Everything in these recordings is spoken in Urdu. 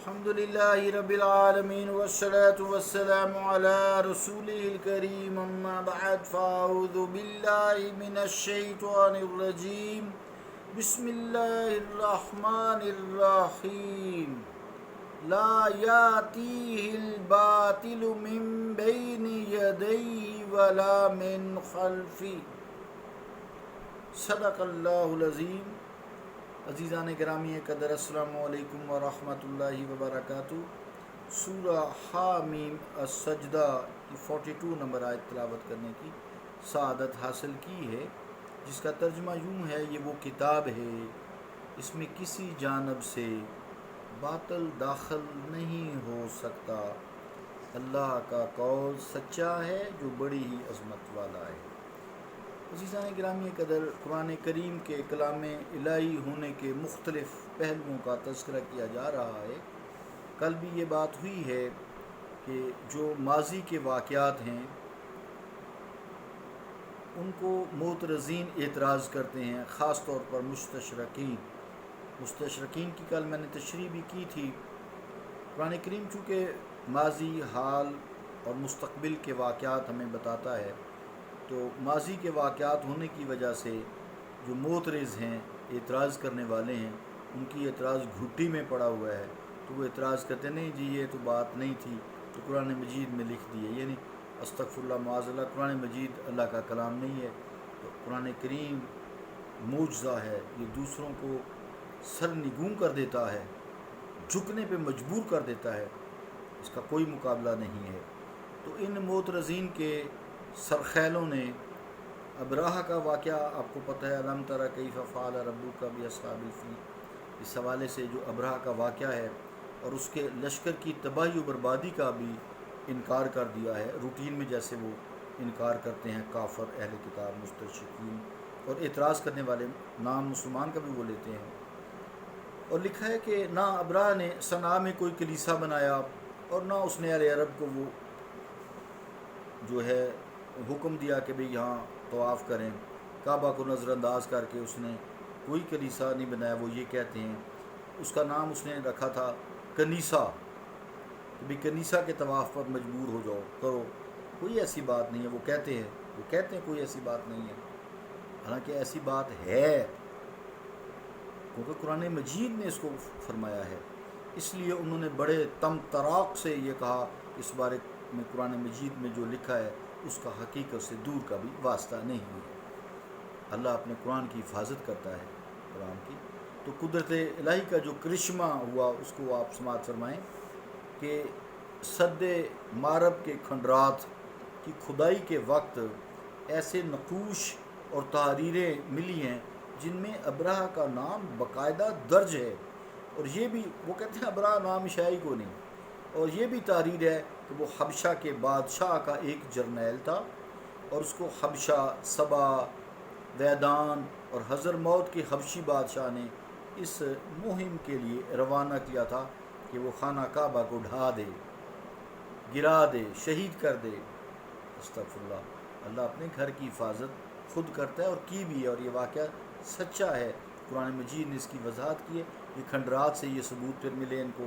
الحمدللہ رب العالمین والصلاة والسلام علی رسولہ الکریم اما بعد فاعوذ باللہ من الشیطان الرجیم بسم اللہ الرحمن الرحیم لا یاتیہ الباطل من بین یدیہ ولا من خلفہ صدق اللہ العظیم۔ عزیزان گرامی قدر، السلام علیکم ورحمۃ اللہ وبرکاتہ۔ سورہ حامیم السجدہ کی 42 نمبر آیت تلاوت کرنے کی سعادت حاصل کی ہے، جس کا ترجمہ یوں ہے: یہ وہ کتاب ہے، اس میں کسی جانب سے باطل داخل نہیں ہو سکتا، اللہ کا قول سچا ہے جو بڑی ہی عظمت والا ہے۔ عزیزان گرامی قدر، قرآن کریم کے کلام الہی ہونے کے مختلف پہلوؤں کا تذکرہ کیا جا رہا ہے۔ کل بھی یہ بات ہوئی ہے کہ جو ماضی کے واقعات ہیں ان کو معترضین اعتراض کرتے ہیں، خاص طور پر مستشرقین کی کل میں نے تشریح بھی کی تھی۔ قرآن کریم چونکہ ماضی، حال اور مستقبل کے واقعات ہمیں بتاتا ہے، تو ماضی کے واقعات ہونے کی وجہ سے جو معترض ہیں، اعتراض کرنے والے ہیں، ان کی اعتراض گھٹی میں پڑا ہوا ہے، تو وہ اعتراض کرتے نہیں جی یہ تو بات نہیں تھی، تو قرآن مجید میں لکھ دی ہے، یعنی استغفر اللہ معاذ اللہ، قرآن مجید اللہ کا کلام نہیں ہے۔ تو قرآن کریم معجزہ ہے، یہ دوسروں کو سرنگوں کر دیتا ہے، جھکنے پہ مجبور کر دیتا ہے، اس کا کوئی مقابلہ نہیں ہے۔ تو ان معترضین کے سرخیلوں نے ابراہ کا واقعہ آپ کو پتہ ہے، الم تری کیف فعل ربک باصحاب الفیل، اس حوالے سے جو ابراہ کا واقعہ ہے اور اس کے لشکر کی تباہی و بربادی کا بھی انکار کر دیا ہے، روٹین میں جیسے وہ انکار کرتے ہیں کافر، اہل کتاب، مستشرقین، اور اعتراض کرنے والے نام مسلمان کا بھی وہ لیتے ہیں۔ اور لکھا ہے کہ نہ ابراہ نے صنعاء میں کوئی کلیسا بنایا اور نہ اس نے اہل عرب کو وہ جو ہے حکم دیا کہ بھئی یہاں طواف کریں، کعبہ کو نظر انداز کر کے اس نے کوئی کلیسا نہیں بنایا۔ وہ یہ کہتے ہیں، اس کا نام اس نے رکھا تھا کنیسا، کہ بھئی کنیسا کے طواف پر مجبور ہو جاؤ کرو، کوئی ایسی بات نہیں ہے۔ وہ کہتے ہیں کوئی ایسی بات نہیں ہے، حالانکہ ایسی بات ہے، کیونکہ قرآن مجید نے اس کو فرمایا ہے۔ اس لیے انہوں نے بڑے تم تراق سے یہ کہا کہ اس بارے میں قرآن مجید میں جو لکھا ہے اس کا حقیقت سے دور کا بھی واسطہ نہیں ہے۔ اللہ اپنے قرآن کی حفاظت کرتا ہے، قرآن کی۔ تو قدرت الہی کا جو کرشمہ ہوا اس کو آپ سماعت فرمائیں کہ سد مارب کے کھنڈرات کی کھدائی کے وقت ایسے نقوش اور تحریریں ملی ہیں جن میں ابراہ کا نام باقاعدہ درج ہے، اور یہ بھی وہ کہتے ہیں ابراہ نام شاعری کو نہیں، اور یہ بھی تحریر ہے کہ وہ حبشہ کے بادشاہ کا ایک جرنیل تھا، اور اس کو حبشہ، سبا، ویدان اور حضر موت کے حبشی بادشاہ نے اس مہم کے لیے روانہ کیا تھا کہ وہ خانہ کعبہ کو ڈھا دے، گرا دے، شہید کر دے۔ استغفر اللہ، اللہ اپنے گھر کی حفاظت خود کرتا ہے اور کی بھی ہے، اور یہ واقعہ سچا ہے، قرآن مجید نے اس کی وضاحت کی ہے۔ یہ کھنڈرات سے یہ ثبوت پھر ملے ان کو۔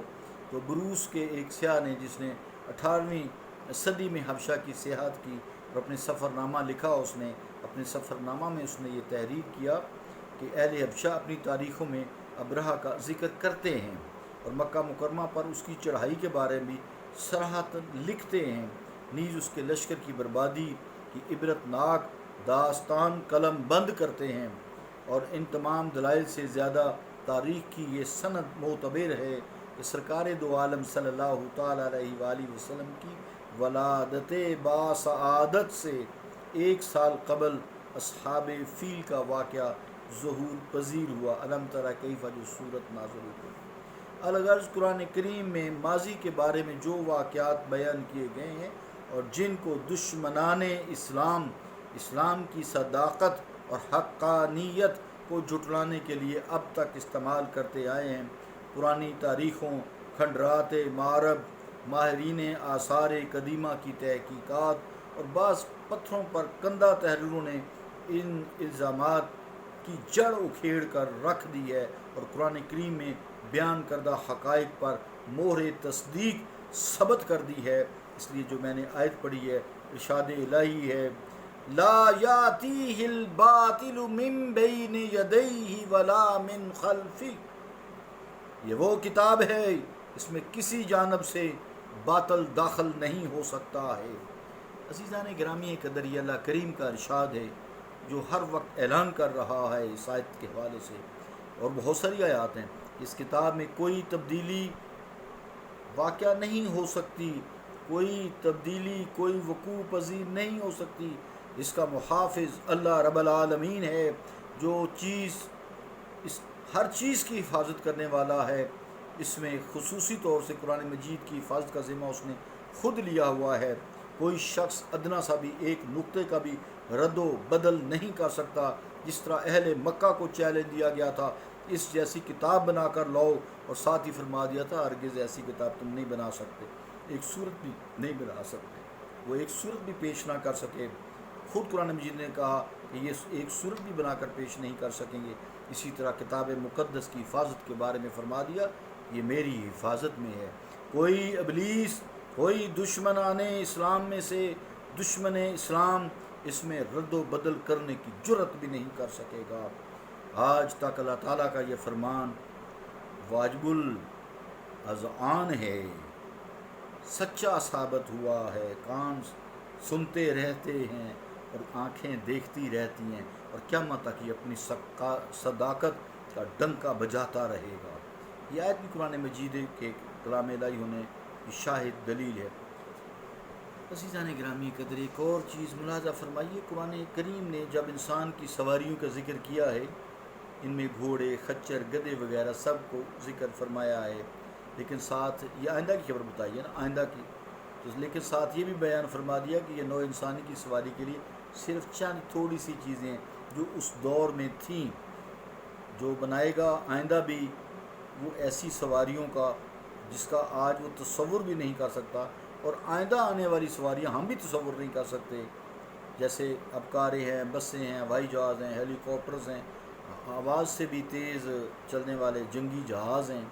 تو بروس کے ایک سیاح نے، جس نے 18ویں صدی میں حبشہ کی سیاحت کی اور اپنے سفر نامہ لکھا، اس نے اپنے سفر نامہ میں اس نے یہ تحریر کیا کہ اہل حبشہ اپنی تاریخوں میں ابرہہ کا ذکر کرتے ہیں، اور مکہ مکرمہ پر اس کی چڑھائی کے بارے میں صراحتاً لکھتے ہیں، نیز اس کے لشکر کی بربادی کی عبرت ناک داستان قلم بند کرتے ہیں، اور ان تمام دلائل سے زیادہ تاریخ کی یہ سند معتبر ہے کہ سرکار دو عالم صلی اللہ تعالیٰ علیہ وآلہ وسلم کی ولادت باسعادت سے 1 سال قبل اصحاب فیل کا واقعہ ظہور پذیر ہوا۔ الم تری کیف جو صورت نازل ہوئی۔ الغرض قرآن کریم میں ماضی کے بارے میں جو واقعات بیان کیے گئے ہیں اور جن کو دشمنان اسلام کی صداقت اور حقانیت کو جھٹلانے کے لیے اب تک استعمال کرتے آئے ہیں، پرانی تاریخوں، کھنڈرات معرب، ماہرین آثار قدیمہ کی تحقیقات اور بعض پتھروں پر کندہ تحریروں نے ان الزامات کی جڑ اکھیڑ کر رکھ دی ہے، اور قرآن کریم میں بیان کردہ حقائق پر مہر تصدیق ثبت کر دی ہے۔ اس لیے جو میں نے آیت پڑھی ہے ارشاد الہی ہے لا یاتیہ الباطل من بین یدیہ ولا من خلفہ، یہ وہ کتاب ہے اس میں کسی جانب سے باطل داخل نہیں ہو سکتا ہے۔ عزیزان گرامی قدر، یہ اللہ کریم کا ارشاد ہے جو ہر وقت اعلان کر رہا ہے اس آیت کے حوالے سے، اور بہت ساری آیات ہیں۔ اس کتاب میں کوئی تبدیلی واقع نہیں ہو سکتی، کوئی تبدیلی، کوئی وقوع پذیر نہیں ہو سکتی۔ اس کا محافظ اللہ رب العالمین ہے، جو چیز ہر چیز کی حفاظت کرنے والا ہے۔ اس میں خصوصی طور سے قرآن مجید کی حفاظت کا ذمہ اس نے خود لیا ہوا ہے۔ کوئی شخص ادنا سا بھی ایک نقطے کا بھی رد و بدل نہیں کر سکتا۔ جس طرح اہل مکہ کو چیلنج دیا گیا تھا اس جیسی کتاب بنا کر لاؤ، اور ساتھ ہی فرما دیا تھا ہرگز ایسی کتاب تم نہیں بنا سکتے، ایک صورت بھی نہیں بنا سکتے، وہ ایک صورت بھی پیش نہ کر سکے۔ خود قرآن مجید نے کہا کہ یہ ایک صورت بھی بنا کر پیش نہیں کر سکیں گے۔ اسی طرح کتاب مقدس کی حفاظت کے بارے میں فرما دیا یہ میری حفاظت میں ہے، کوئی ابلیس، کوئی دشمنان اسلام میں سے دشمن اسلام اس میں رد و بدل کرنے کی جرت بھی نہیں کر سکے گا۔ آج تک اللہ تعالیٰ کا یہ فرمان واجب الاذعان ہے، سچا ثابت ہوا ہے، کان سنتے رہتے ہیں اور آنکھیں دیکھتی رہتی ہیں، اور قیامت تک یہ اپنی صداقت کا ڈنکا بجاتا رہے گا۔ یہ آیت بھی قرآن مجید کے کلام الہی ہونے کی شاہد دلیل ہے۔ عزیزان گرامی قدر، ایک اور چیز ملاحظہ فرمائیے، قرآن کریم نے جب انسان کی سواریوں کا ذکر کیا ہے، ان میں گھوڑے، خچر، گدھے وغیرہ سب کو ذکر فرمایا ہے، لیکن ساتھ یہ آئندہ کی خبر بتائی ہے نا، آئندہ کی، لیکن ساتھ یہ بھی بیان فرما دیا کہ یہ نوع انسانی کی سواری کے لیے صرف چند تھوڑی سی چیزیں جو اس دور میں تھیں، جو بنائے گا آئندہ بھی وہ ایسی سواریوں کا جس کا آج وہ تصور بھی نہیں کر سکتا، اور آئندہ آنے والی سواریاں ہم بھی تصور نہیں کر سکتے، جیسے اب کاریں ہیں، بسیں ہیں، ہوائی جہاز ہیں، ہیلی کاپٹرز ہیں، آواز سے بھی تیز چلنے والے جنگی جہاز ہیں،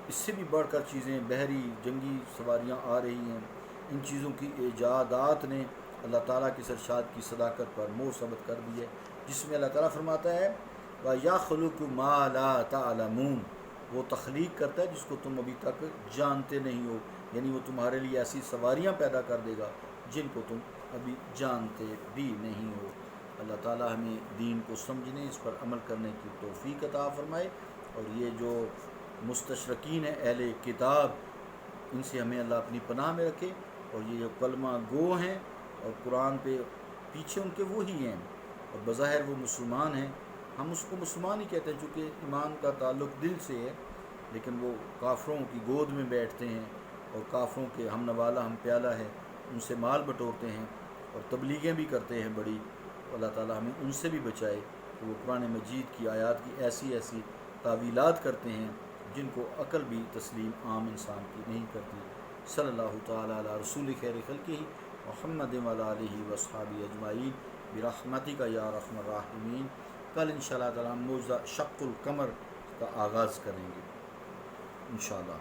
اس سے بھی بڑھ کر چیزیں بحری جنگی سواریاں آ رہی ہیں۔ ان چیزوں کی ایجادات نے اللہ تعالیٰ کی ارشاد کی صداقت پر مہر ثبت کر دی ہے، جس میں اللہ تعالیٰ فرماتا ہے وَيَخْلُقُ مَا لَا تَعْلَمُونَ، وہ تخلیق کرتا ہے جس کو تم ابھی تک جانتے نہیں ہو، یعنی وہ تمہارے لیے ایسی سواریاں پیدا کر دے گا جن کو تم ابھی جانتے بھی نہیں ہو۔ اللہ تعالیٰ ہمیں دین کو سمجھنے، اس پر عمل کرنے کی توفیق عطا فرمائے، اور یہ جو مستشرقین ہیں اہل کتاب، ان سے ہمیں اللہ اپنی پناہ میں رکھے، اور یہ جو کلمہ گو ہیں اور قرآن پہ پیچھے ان کے وہی ہیں، اور بظاہر وہ مسلمان ہیں، ہم اس کو مسلمان ہی کہتے ہیں چونکہ ایمان کا تعلق دل سے ہے، لیکن وہ کافروں کی گود میں بیٹھتے ہیں اور کافروں کے ہم نوالا ہم پیالہ ہے، ان سے مال بٹورتے ہیں اور تبلیغیں بھی کرتے ہیں بڑی۔ اللہ تعالیٰ ہمیں ان سے بھی بچائے کہ وہ قرآن مجید کی آیات کی ایسی ایسی تعویلات کرتے ہیں جن کو عقل بھی تسلیم عام انسان کی نہیں کرتی۔ صلی اللہ تعالیٰ علی رسول خیر خلقہ محمد وعلی آلہ وصحبہ اجمعین برحمتک یا ارحم الراحمین۔ کل انشاءاللہ تعالیٰ موضوع شق القمر کا آغاز کریں گے انشاءاللہ۔